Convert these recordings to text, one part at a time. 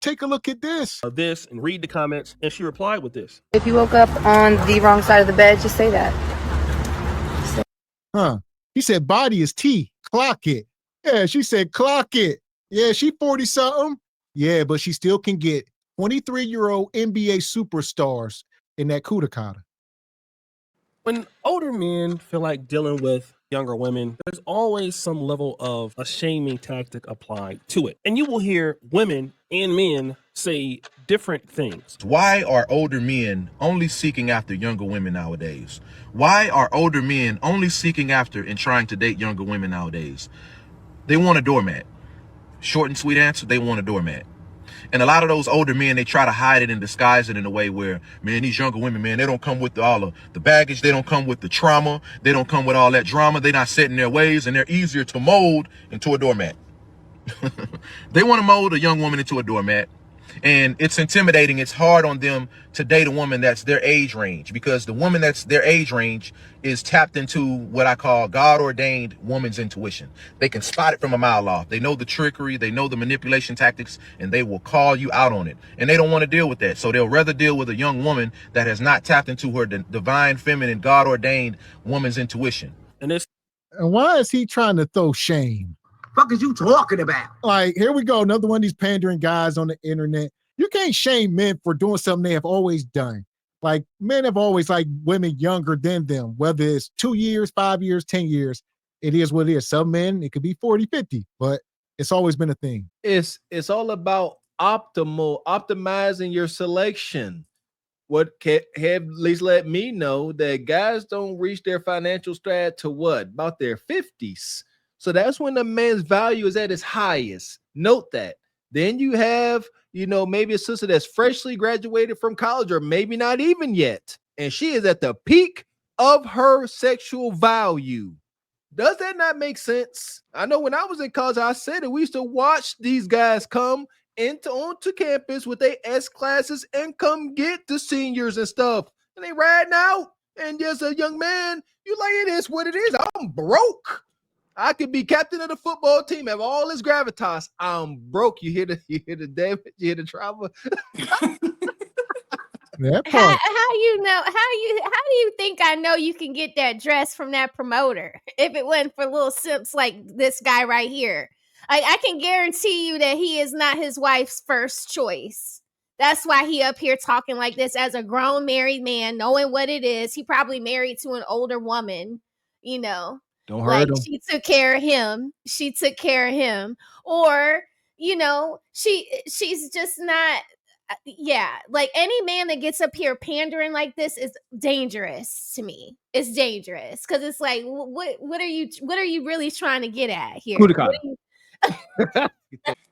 take a look at this. This and read the comments, and she replied with this. If you woke up on the wrong side of the bed, just say that. He said body is T. Clock it. Yeah, she said clock it. Yeah, she 40-something. Yeah, but she still can get 23-year-old NBA superstars in that Kudakata. When older men feel like dealing with younger women, there's always some level of a shaming tactic applied to it. And you will hear women and men say different things. Why are older men only seeking after younger women nowadays? Why are older men only seeking after and trying to date younger women nowadays? They want a doormat. Short and sweet answer, they want a doormat. And a lot of those older men, they try to hide it and disguise it in a way where, man, these younger women, man, they don't come with all of the baggage. They don't come with the trauma. They don't come with all that drama. They're not set in their ways, and they're easier to mold into a doormat. They want to mold a young woman into a doormat. And it's intimidating. It's hard on them to date a woman that's their age range, because the woman that's their age range is tapped into what I call God-ordained woman's intuition. They can spot it from a mile off. They know the trickery, they know the manipulation tactics, and they will call you out on it. And they don't want to deal with that. So they'll rather deal with a young woman that has not tapped into her divine, feminine, God-ordained woman's intuition. And why is he trying to throw shame? Fuck is you talking about? Like, here we go, another one of these pandering guys on the internet. You can't shame men for doing something they have always done. Like, men have always liked women younger than them, whether it's 2 years, 5 years, 10 years. It is what it is. Some men, it could be 40, 50, but it's always been a thing. It's all about optimizing your selection. What have at least let me know that guys don't reach their financial strat to what? About their 50s. So that's when the man's value is at its highest. Note that. Then you have, maybe a sister that's freshly graduated from college, or maybe not even yet, and she is at the peak of her sexual value. Does that not make sense? I know when I was in college, I said it. We used to watch these guys come onto campus with their S classes and come get the seniors and stuff, and they riding out. And just a young man, you like, it is what it is. I'm broke. I could be captain of the football team, have all this gravitas. I'm broke. You hear the damage, you hear the trauma. How you know? How do you think I know you can get that dress from that promoter if it wasn't for little simps like this guy right here? I can guarantee you that he is not his wife's first choice. That's why he up here talking like this as a grown married man, knowing what it is. He probably married to an older woman, Don't hurt him. She took care of him. Or, she's just not. Yeah, like any man that gets up here pandering like this is dangerous to me. It's dangerous because it's like, what are you really trying to get at here?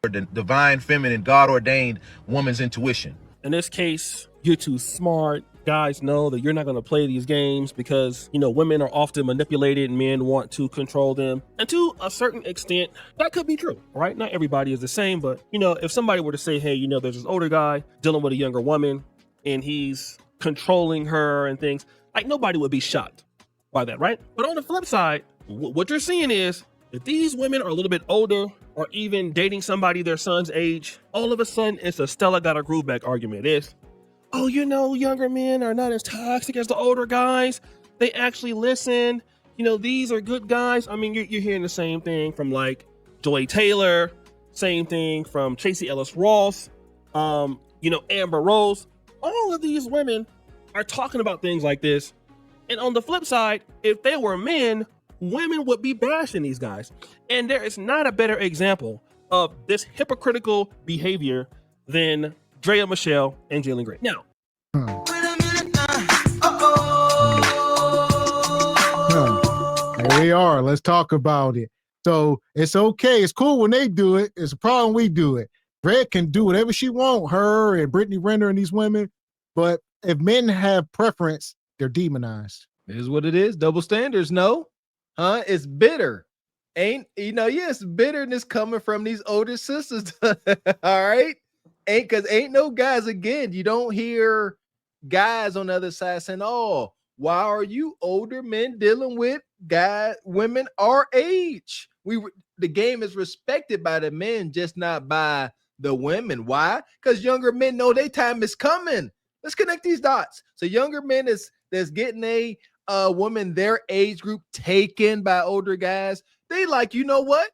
The divine, feminine, God-ordained woman's intuition. In this case, you're too smart. Guys know that you're not going to play these games because, women are often manipulated and men want to control them. And to a certain extent, that could be true, right? Not everybody is the same, but, if somebody were to say, hey, there's this older guy dealing with a younger woman and he's controlling her and things, like nobody would be shocked by that, right? But on the flip side, what you're seeing is if these women are a little bit older or even dating somebody their son's age, all of a sudden it's a Stella got a groove back argument. It's, oh, younger men are not as toxic as the older guys. They actually listen. These are good guys. I mean, you're hearing the same thing from like Joy Taylor, same thing from Tracy Ellis Ross, Amber Rose. All of these women are talking about things like this. And on the flip side, if they were men, women would be bashing these guys. And there is not a better example of this hypocritical behavior than Draya Michelle and Jalen Gray. Now, There we are. Let's talk about it. So it's okay. It's cool when they do it. It's a problem we do it. Greg can do whatever she want, her and Brittany Renner and these women. But if men have preference, they're demonized. It is what it is. Double standards, no? Huh? It's bitter. Yes, bitterness coming from these older sisters. All right? Ain't no guys, again, you don't hear guys on the other side saying, oh, why are you older men dealing with women our age? The game is respected by the men, just not by the women. Why? Because younger men know their time is coming. Let's connect these dots. So younger men that's getting a woman their age group taken by older guys. They like, you know what?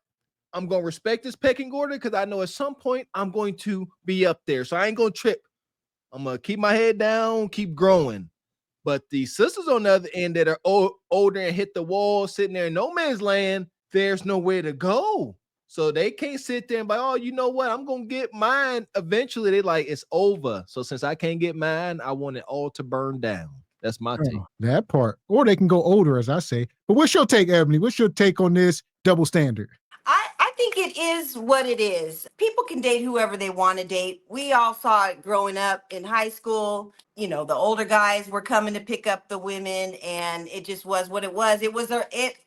I'm going to respect this pecking order because I know at some point I'm going to be up there. So I ain't going to trip. I'm going to keep my head down, keep growing. But the sisters on the other end that are older and hit the wall, sitting there in no man's land, there's nowhere to go. So they can't sit there and be like, oh, you know what? I'm going to get mine. Eventually, they like, it's over. So since I can't get mine, I want it all to burn down. That's my take. That part. Or they can go older, as I say. But what's your take, Ebony? What's your take on this double standard? I think it is what it is. People can date whoever they want to date. We all saw it growing up in high school. You know, the older guys were coming to pick up the women, and it just was what it was.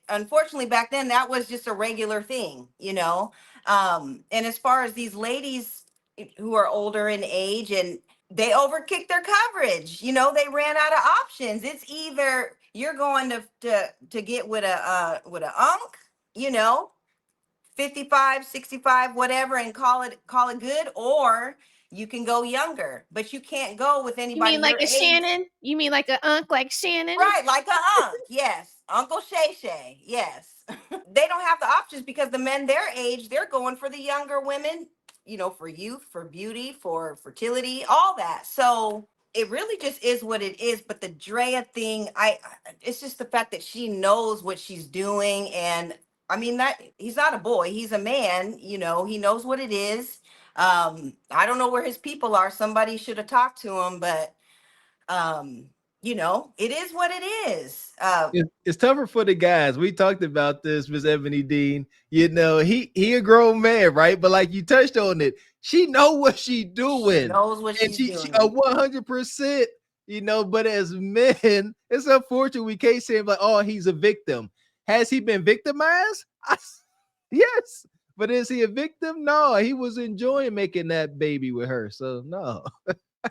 Unfortunately back then that was just a regular thing, you know. And as far as these ladies who are older in age and they overkicked their coverage, you know, they ran out of options. It's either you're going to get with a unk, you know, 55, 65, whatever, and call it good, or you can go younger, but you can't go with anybody. You mean like a age. Shannon? You mean like an unk like Shannon? Right, like a unk, yes. Uncle Shay Shay, yes. They don't have the options because the men their age, they're going for the younger women, you know, for youth, for beauty, for fertility, all that. So it really just is what it is. But the Draya thing, it's just the fact that she knows what she's doing. And I mean, that he's not a boy, he's a man, you know, he knows what it is. I don't know where his people are. Somebody should have talked to him, but you know, it is what it is. It's tougher for the guys. We talked about this, Miss Ebony Dean. You know, he a grown man, right? But like you touched on it, she know what she doing. She knows what she's doing. She 100%, you know, but as men, it's unfortunate we can't say like, oh, he's a victim. Has he been victimized? Yes. But is he a victim? No, he was enjoying making that baby with her. So no.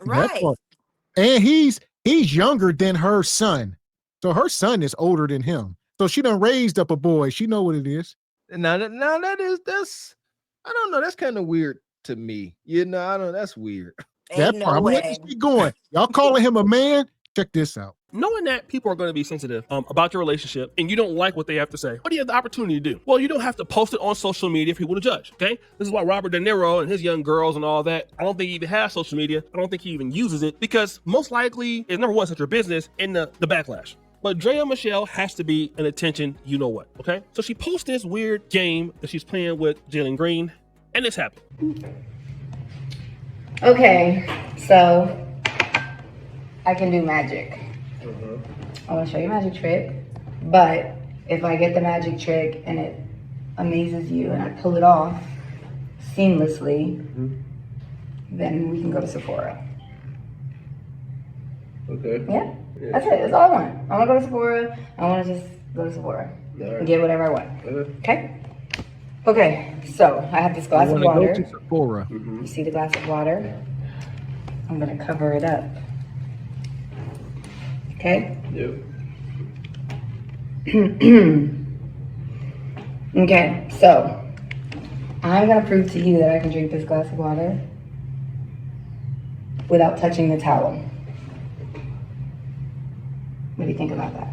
Right. And he's younger than her son. So her son is older than him. So she done raised up a boy. She know what it is. Now that's I don't know. That's kind of weird to me. You know, I don't. That's weird. That Ain't part. no I'm way. letting this keep going. Y'all calling him a man? Check this out. Knowing that people are going to be sensitive about your relationship and you don't like what they have to say, what do you have the opportunity to do? Well, you don't have to post it on social media for people to judge, okay? This is why Robert De Niro and his young girls and all that, I don't think he even has social media. I don't think he even uses it because most likely it's number one, such your business and the backlash. But Draya Michelle has to be an attention, you know what, okay? So she posts this weird game that she's playing with Jalen Green, and this happened. Okay, so I can do magic. I want to show you a magic trick, but if I get the magic trick and it amazes you and I pull it off seamlessly, then we can go to Sephora. Okay. Yeah, that's it. That's all I want. I want to go to Sephora. I want to just go to Sephora and get whatever I want. Okay? Okay, so I have this glass of water. Go to Sephora. You see the glass of water? I'm going to cover it up. Okay? Yep. Okay, so I'm gonna prove to you that I can drink this glass of water without touching the towel. What do you think about that?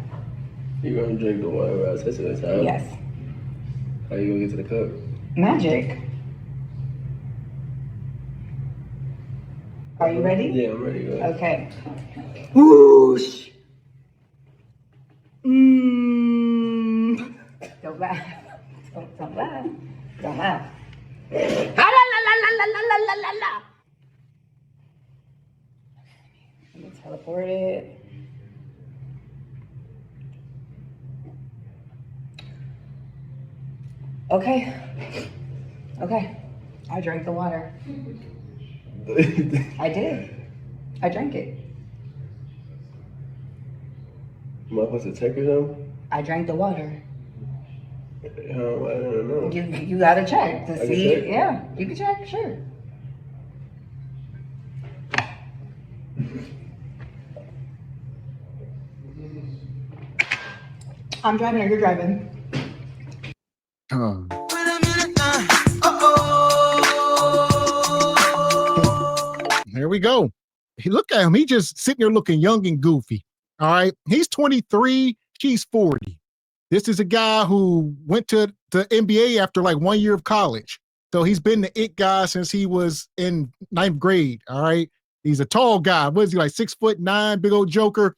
You gonna drink the water without touching the towel? Yes. How you gonna get to the cup? Magic. Are you ready? Yeah, I'm ready. Go ahead. Okay. Whoosh. Don't laugh. Don't laugh. Don't laugh. Ah, la, la, la, la, la, la, la, la, la. Let me teleport it. Okay. Okay. I drank the water. I did. I drank it. Am I supposed to check or something? I drank the water. I don't know. You gotta check to I can see. check? Yeah, you can check, sure. I'm driving or you're driving? Here we go. Look at him. He just sitting there looking young and goofy. All right. He's 23. She's 40. This is a guy who went to the NBA after like 1 year of college. So he's been the it guy since he was in 9th grade. All right. He's a tall guy. What is he, like 6'9", big old joker,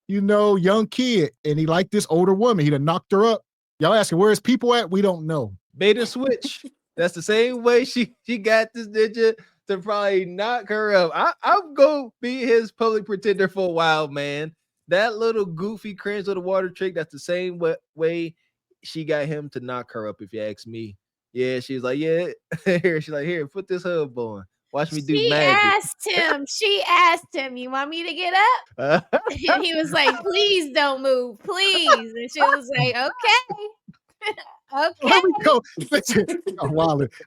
young kid. And he liked this older woman. He done knocked her up. Y'all asking where his people at? We don't know. Bait and switch. That's the same way she got this ninja to probably knock her up. I'm going to be his public pretender for a while, man. That little goofy cringe little water trick, that's the same way she got him to knock her up, if you ask me. Yeah, she's like, yeah. She's like, here, put this hub on. Watch me do magic. She asked him, you want me to get up? And he was like, please don't move, please. And she was like, okay. Okay. Here we go. Listen,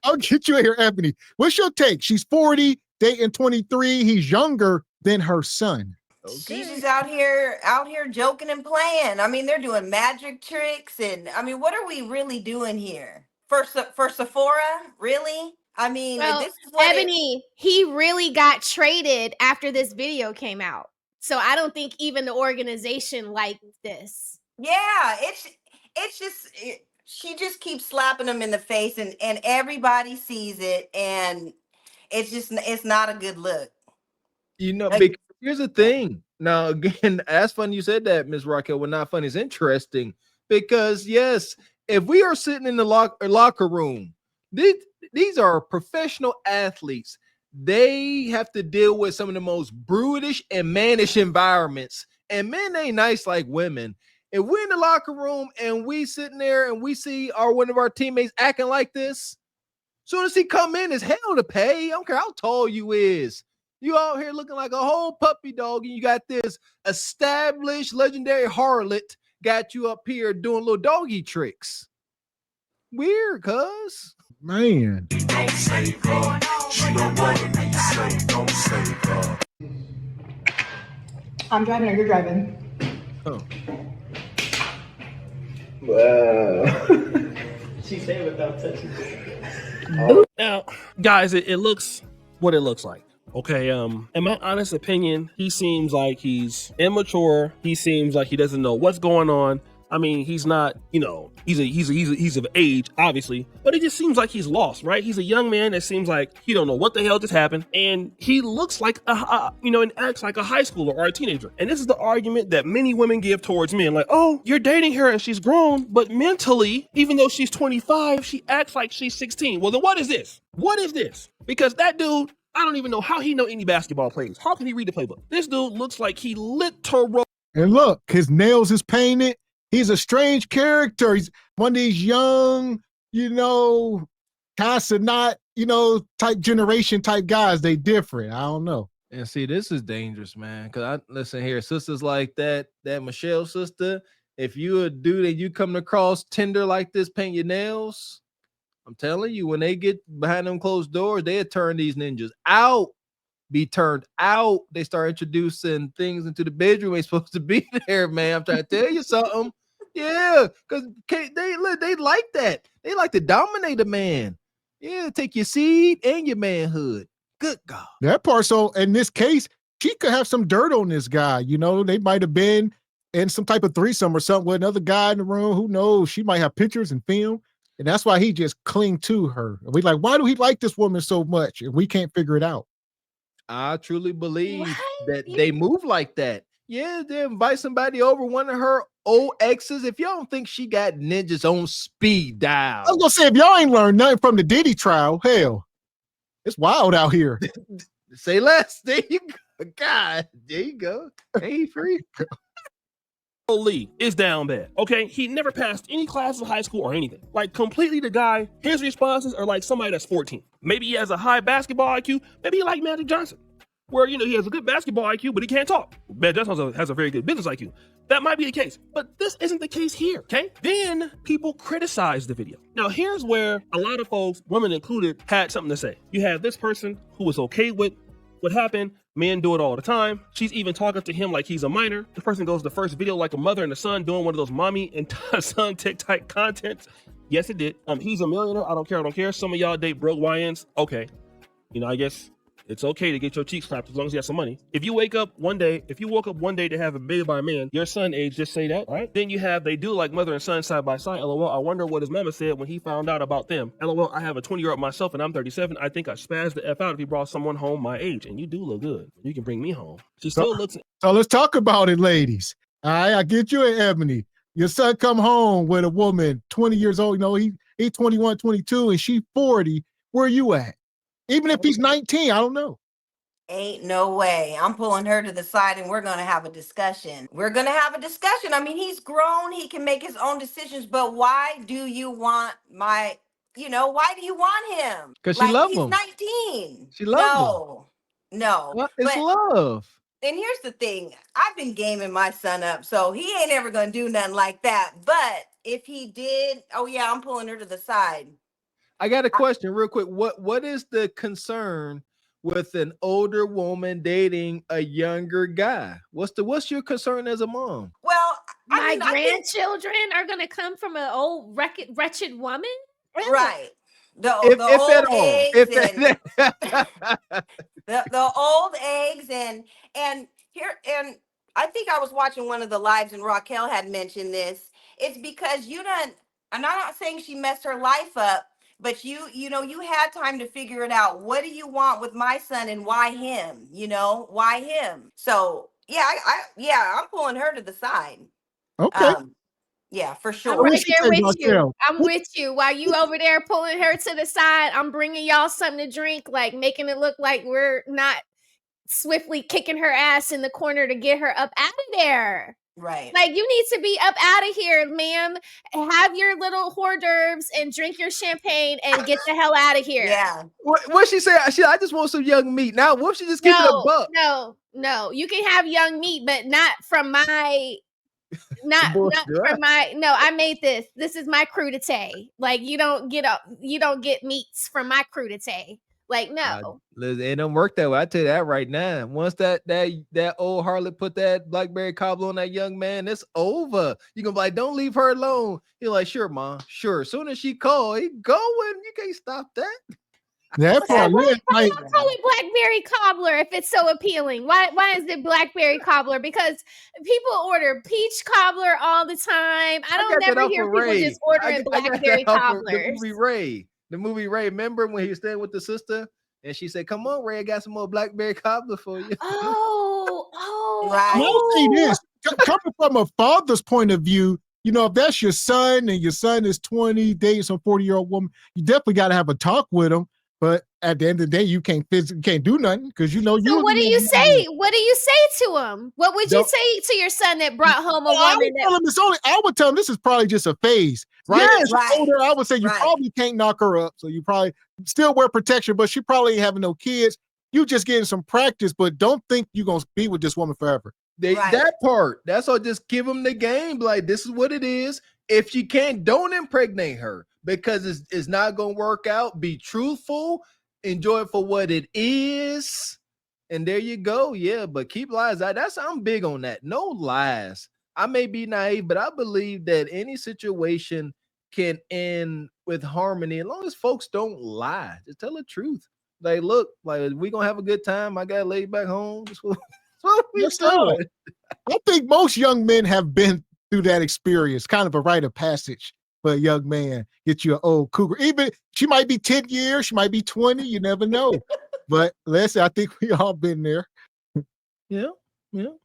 I'll get you in here, Ebony. What's your take? She's 40, dating 23. He's younger than her son. Okay. She's just out here joking and playing. I mean, they're doing magic tricks, and I mean, what are we really doing here? For Sephora, really? I mean, well, this is what Ebony, he really got traded after this video came out. So I don't think even the organization liked this. Yeah, it's just she just keeps slapping him in the face, and everybody sees it, and it's not a good look. Because here's the thing. Now, again, that's funny you said that, Ms. Raquel. Well, not funny. It's interesting because, yes, if we are sitting in the locker room, these are professional athletes. They have to deal with some of the most brutish and mannish environments. And men ain't nice like women. If we're in the locker room and we sitting there and we see one of our teammates acting like this, soon as he come in, it's hell to pay. I don't care how tall you is. You out here looking like a whole puppy dog, and you got this established legendary harlot got you up here doing little doggy tricks. Weird, cuz. Man. Don't save her. She don't want to be saved. Don't save her. I'm driving or you're driving? Oh. Wow. She said without touching. Now, guys, it looks what it looks like. Okay, in my honest opinion, he seems like he's immature. He seems like he doesn't know what's going on. I mean, he's not, he's of age, obviously, but it just seems like he's lost, right? He's a young man that seems like he don't know what the hell just happened, and he looks like and acts like a high schooler or a teenager. And this is the argument that many women give towards men, like, oh, you're dating her and she's grown, but mentally, even though she's 25, she acts like she's 16. Well, then what is this? What is this? Because that dude, I don't even know how he know any basketball plays. How can he read the playbook? This dude looks like he literal. And look, his nails is painted. He's a strange character. He's one of these young, kind of not, type generation type guys. They different. I don't know. And see, this is dangerous, man. Because listen here, sisters like that Michelle sister, if you a dude and you come across Tinder like this, paint your nails, I'm telling you, when they get behind them closed doors, they'll turn these ninjas out. Be turned out. They start introducing things into the bedroom ain't supposed to be there, man. I'm trying to tell you something. Yeah, because they like that. They like to dominate a man. Yeah, take your seed and your manhood. Good God. That part. So in this case, she could have some dirt on this guy. They might have been in some type of threesome or something with another guy in the room. Who knows? She might have pictures and film. And that's why he just cling to her. We like, why do he like this woman so much? And we can't figure it out. I truly believe that they move like that. Yeah, they invite somebody over, one of her old exes. If y'all don't think she got ninjas on speed dial. I was gonna say, if y'all ain't learned nothing from the Diddy trial, hell, it's wild out here. Say less. There you go. God, there you go. Hey, free. Lee is down bad. Okay, he never passed any class in high school or anything. Like, completely the guy, his responses are like somebody that's 14. Maybe he has a high basketball IQ. Maybe he like Magic Johnson, where he has a good basketball IQ, but he can't talk. Magic Johnson has a very good business IQ. That might be the case, but this isn't the case here. Okay, then people criticize the video. Now here's where a lot of folks, women included, had something to say. You have this person who was okay with what happened. Men do it all the time. She's even talking to him like he's a minor. The person goes to the first video like a mother and a son doing one of those mommy and son TikTok content. Yes, it did. He's a millionaire. I don't care. Some of y'all date broke YNs. Okay. I guess It's okay to get your cheeks clapped as long as you have some money. If you woke up one day to have a baby by a man, your son age, just say that, right? Then you have, they do like mother and son side by side. LOL, I wonder what his mama said when he found out about them. LOL, I have a 20-year-old myself and I'm 37. I think I spazzed the F out if he brought someone home my age. And you do look good. You can bring me home. She still looks. So let's talk about it, ladies. All right, I get you an Ebony. Your son come home with a woman 20 years old. You know, he's 21, 22, and she 40. Where you at? Even if he's 19, I don't know. Ain't no way. I'm pulling her to the side and we're going to have a discussion. I mean, he's grown. He can make his own decisions. But why do you want why do you want him? Because she loves he's him. 19. She loves him. No. Well, it's love. And here's the thing. I've been gaming my son up, so he ain't ever going to do nothing like that. But if he did, oh yeah, I'm pulling her to the side. I got a question real quick. What is the concern with an older woman dating a younger guy? What's your concern as a mom? Well, my grandchildren are going to come from an old wretched woman? Right. The old eggs and I think I was watching one of the lives and Raquel had mentioned this. It's because and I'm not saying she messed her life up, but you had time to figure it out. What do you want with my son and why him? Why him? So I'm pulling her to the side. Okay. Yeah, for sure. I'm right there with you. I'm with you. While you over there pulling her to the side, I'm bringing y'all something to drink, like making it look like we're not swiftly kicking her ass in the corner to get her up out of there. Right. Like, you need to be up out of here, ma'am. Have your little hors d'oeuvres and drink your champagne and get the hell out of here. Yeah. What she say? I just want some young meat. Now, what if she just keep it a buck? No. You can have young meat, but not from my... I made this. This is my crudité. Like, you don't get meats from my crudité. Like, no. It don't work that way. I tell you that right now. Once that old harlot put that blackberry cobbler on that young man, it's over. You gonna be like, don't leave her alone. You're like, sure, mom, sure. As soon as she call, he going. You can't stop that. That part, why call it blackberry cobbler if it's so appealing? Why is it blackberry cobbler? Because people order peach cobbler all the time. I don't never hear people just ordering blackberry cobblers. The movie Ray. Remember when he was staying with the sister and she said, "Come on, Ray, I got some more blackberry cobbler for you." Right. I'll say this, coming from a father's point of view, if that's your son and your son is 20, dating some 40-year-old woman, you definitely got to have a talk with him. But at the end of the day, you can't do nothing because So what do you say? What do you say to him? What would you say to your son that brought home a woman? I would tell him this is probably just a phase, right? Yes, right. Older, I would say you probably can't knock her up, so you probably still wear protection, but she probably ain't having no kids. You just getting some practice, but don't think you're gonna be with this woman forever. That part. That's all. Just give them the game. Like, this is what it is. If you can't, don't impregnate her because it's not gonna work out. Be truthful. Enjoy it for what it is. And there you go. Yeah, but keep lies out. I'm big on that. No lies. I may be naive, but I believe that any situation can end with harmony as long as folks don't lie. Just tell the truth. Like, look, like, we gonna have a good time. I got laid back home. That's what we doing. I think most young men have been through that experience, kind of a rite of passage for a young man. Get you an old cougar. Even she might be 10 years, she might be 20, you never know. But listen, I think we all been there. Yeah,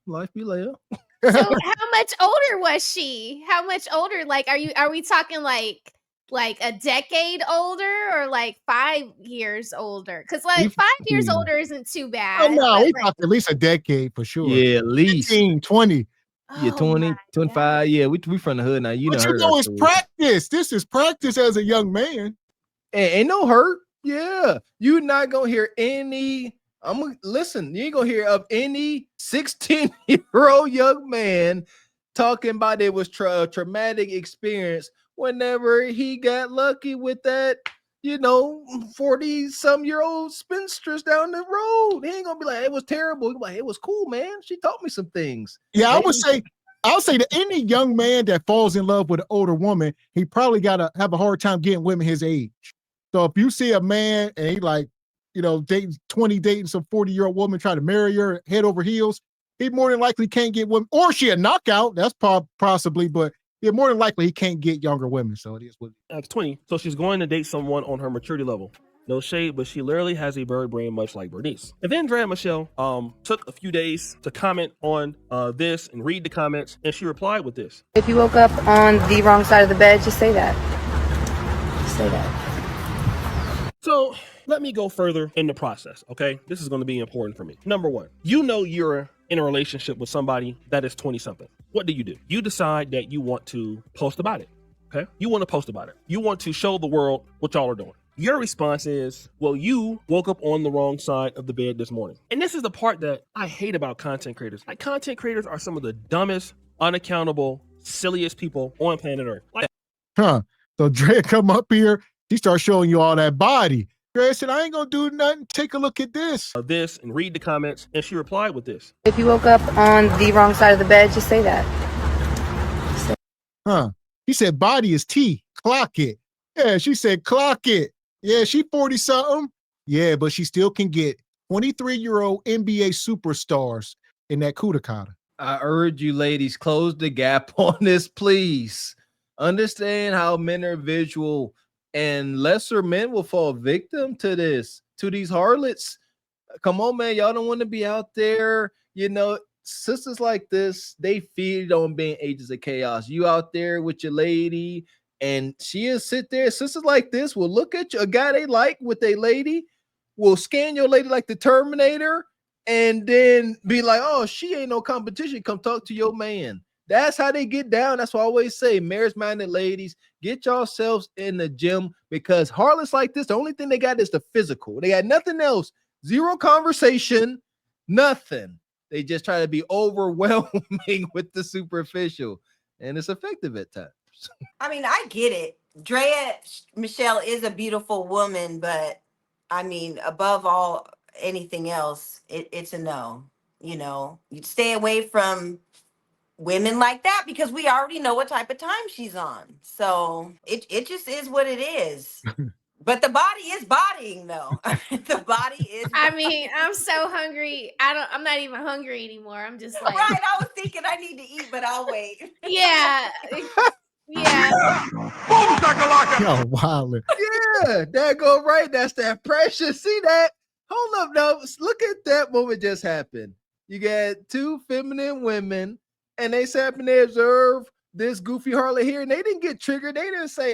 life be later. So how much older was she? How much older? Like, are we talking like a decade older or like 5 years older? Because like 5 years older isn't too bad. Oh, no, we talked at least a decade for sure. Yeah, at least 15, 20. Yeah, 20, 25. Yeah, we from the hood now. It's practice. This is practice as a young man. Ain't no hurt. Yeah, you're not gonna hear any. Listen. You ain't gonna hear of any 16-year-old young man talking about it was a traumatic experience whenever he got lucky with that 40-some-year-old spinsters down the road. He ain't gonna be like, it was terrible. He'll be like, it was cool, man. She taught me some things. Yeah, I would say that any young man that falls in love with an older woman, he probably gotta have a hard time getting women his age. So if you see a man and dating some 40-year-old woman, try to marry her head over heels, he more than likely can't get women, or she a knockout. That's possibly, but yeah, more than likely he can't get younger women. So it is what it is. 20. So she's going to date someone on her maturity level. No shade, but she literally has a bird brain much like Bernice. And then Draya Michelle took a few days to comment on this and read the comments, and she replied with this. If you woke up on the wrong side of the bed, just say that. Just say that. So let me go further in the process, okay? This is going to be important for me. Number one, you're in a relationship with somebody that is 20-something. What do? You decide that you want to post about it, okay? You want to post about it. You want to show the world what y'all are doing. Your response is, well, you woke up on the wrong side of the bed this morning. And this is the part that I hate about content creators. Like, content creators are some of the dumbest, unaccountable, silliest people on planet Earth. So Draya come up here, he starts showing you all that body. Draya said, I ain't gonna do nothing. Take a look at this. This and read the comments, and she replied with this. If you woke up on the wrong side of the bed, just say that. He said, body is T. Clock it. Yeah, she said, clock it. Yeah, she 40-something. Yeah, but she still can get 23-year-old NBA superstars in that Kudakata. I urge you ladies, close the gap on this, please. Understand how men are visual, and lesser men will fall victim to these harlots. Come on, man. Y'all don't want to be out there. Sisters like this, they feed on being agents of chaos. You out there with your lady, and she'll sit there. Sisters like this will look at you, a guy they like with a lady, will scan your lady like the Terminator, and then be like, oh, she ain't no competition. Come talk to your man. That's how they get down. That's what I always say. Marriage-minded ladies, get yourselves in the gym, because harlots like this, the only thing they got is the physical. They got nothing else. Zero conversation, nothing. They just try to be overwhelming with the superficial, and it's effective at times. I mean, I get it. Draya Michelle is a beautiful woman, but I mean, above all anything else, it's a no. You'd stay away from women like that, because we already know what type of time she's on. So it just is what it is. But the body is bodying, though. The body is. I mean, I'm so hungry. I'm not even hungry anymore. I'm just like, right. I was thinking I need to eat, but I'll wait. Yeah. Yeah. Yo, wildin'. Yeah, that go right. That's that pressure. See that? Hold up, no. Look at that moment just happened. You got two feminine women, and they sat up and they observe this goofy harlot here, and they didn't get triggered. They didn't say,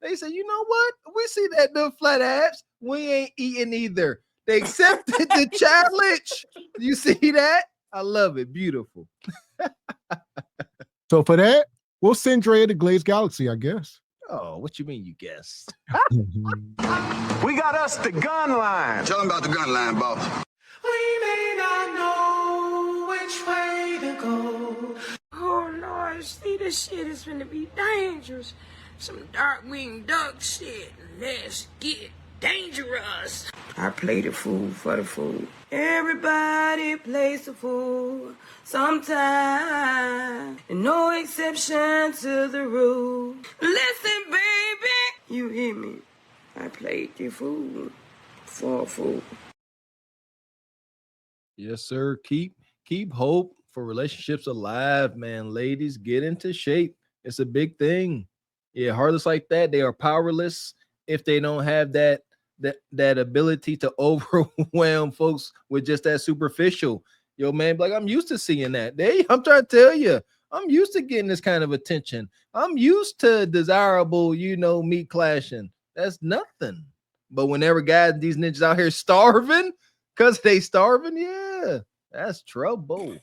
they said, you know what? We see that the flat abs. We ain't eating either. They accepted the challenge. You see that? I love it. Beautiful. So for that, we'll send Draya to Glaze Galaxy, I guess. Oh, what you mean you guess? We got us the gun line. Tell them about the gun line, boss. We may not know which way to go. Oh Lord, see, this shit is gonna be dangerous. Some dark winged duck shit. Let's get dangerous. I play the fool for the fool. Everybody plays the fool sometime. And no exception to the rule. Listen, baby, you hear me? I played the fool for a fool. Yes, sir. Keep hope for relationships alive, man. Ladies, get into shape. It's a big thing. Yeah, harlots like that, they are powerless if they don't have that ability to overwhelm folks with just that superficial. Yo, man, like, I'm used to seeing that. I'm trying to tell you, I'm used to getting this kind of attention. I'm used to desirable, meat clashing. That's nothing. But whenever these ninjas out here starving, because they starving, yeah, that's trouble.